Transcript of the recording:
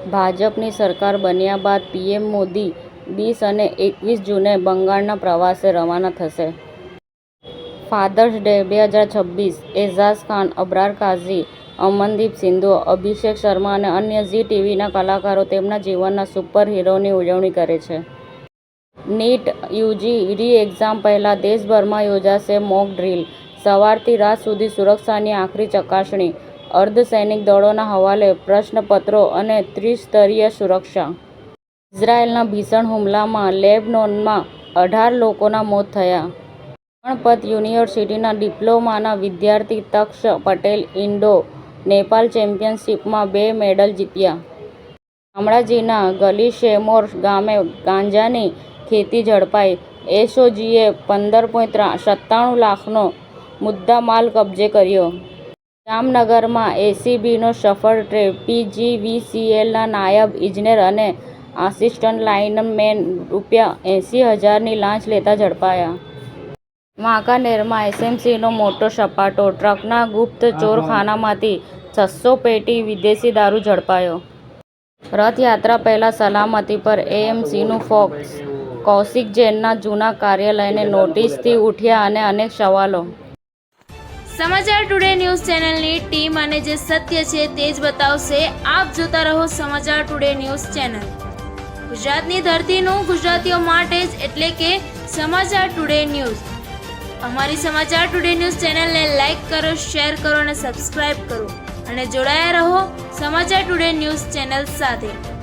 ભાજપની સરકાર બન્યા બાદ પીએમ મોદી 20 અને 21 જૂને બંગાળના પ્રવાસે રવાના થશે. ફાધર્સ ડે 2026 એઝાઝ ખાન, અબરાર કાઝી, અમનદીપ સિંધુ, અભિષેક શર્મા અને અન્ય ઝી ટીવીના કલાકારો તેમના જીવનના સુપર હીરોની ઉજવણી કરે છે. નીટ યુજી રી-એક્ઝામ પહેલા દેશભરમાં યોજાશે મોક ડ્રીલ. સવારથી રાત સુધી સુરક્ષાની આખરી ચકાસણી. અર્ધસૈનિક દળોના હવાલે પ્રશ્નપત્રો અને ત્રિસ્તરીય સુરક્ષા. ઇઝરાયેલના ભીષણ હુમલામાં લેબનોનમાં 18 લોકોના મોત થયા. ગણપત યુનિવર્સિટીના ડિપ્લોમાના વિદ્યાર્થી તક્ષ પટેલ ઇન્ડો-નેપાલ ચેમ્પિયનશિપમાં 2 મેડલ જીત્યા. શામળાજીના ગલીશેમોર ગામે ગાંજાની ખેતી ઝડપાઈ. એસઓજીએ 15.97 લાખનો મુદ્દામાલ કબજે કર્યો. જામનગરમાં એસીબીનો સફળ રેડ. પીજીવીસીએલના નાયબ ઇજનેર અને આસિસ્ટન્ટ લાઇનમેન રૂ80,000ની લાંચ લેતા ઝડપાયા. વાંકાનેરમાં એસએમસીનો મોટો સપાટો. ટ્રકના ગુપ્ત ચોરખાનામાંથી 600 પેટી વિદેશી દારૂ ઝડપાયો. રથયાત્રા પહેલા સલામતી પર એએમસીનું ફોકસ. કૌશિક જૈનના જૂના કાર્યાલયને નોટિસથી ઉઠ્યા અને અનેક સવાલો. સમાચાર ટુડે ન્યૂઝ ચેનલની ટીમ અને જે સત્ય છે તે જ બતાવશે. આપ જોતા રહો સમાચાર ટુડે ન્યૂઝ ચેનલ. ગુજરાતની ધરતીનું ગુજરાતીઓ માટે જ, એટલે કે સમાચાર ટુડે ન્યૂઝ. અમારી સમાચાર ટુડે ન્યૂઝ ચેનલને લાઇક કરો, શેર કરો અને સબસ્ક્રાઇબ કરો અને જોડાયા રહો સમાચાર ટુડે ન્યૂઝ ચેનલ સાથે.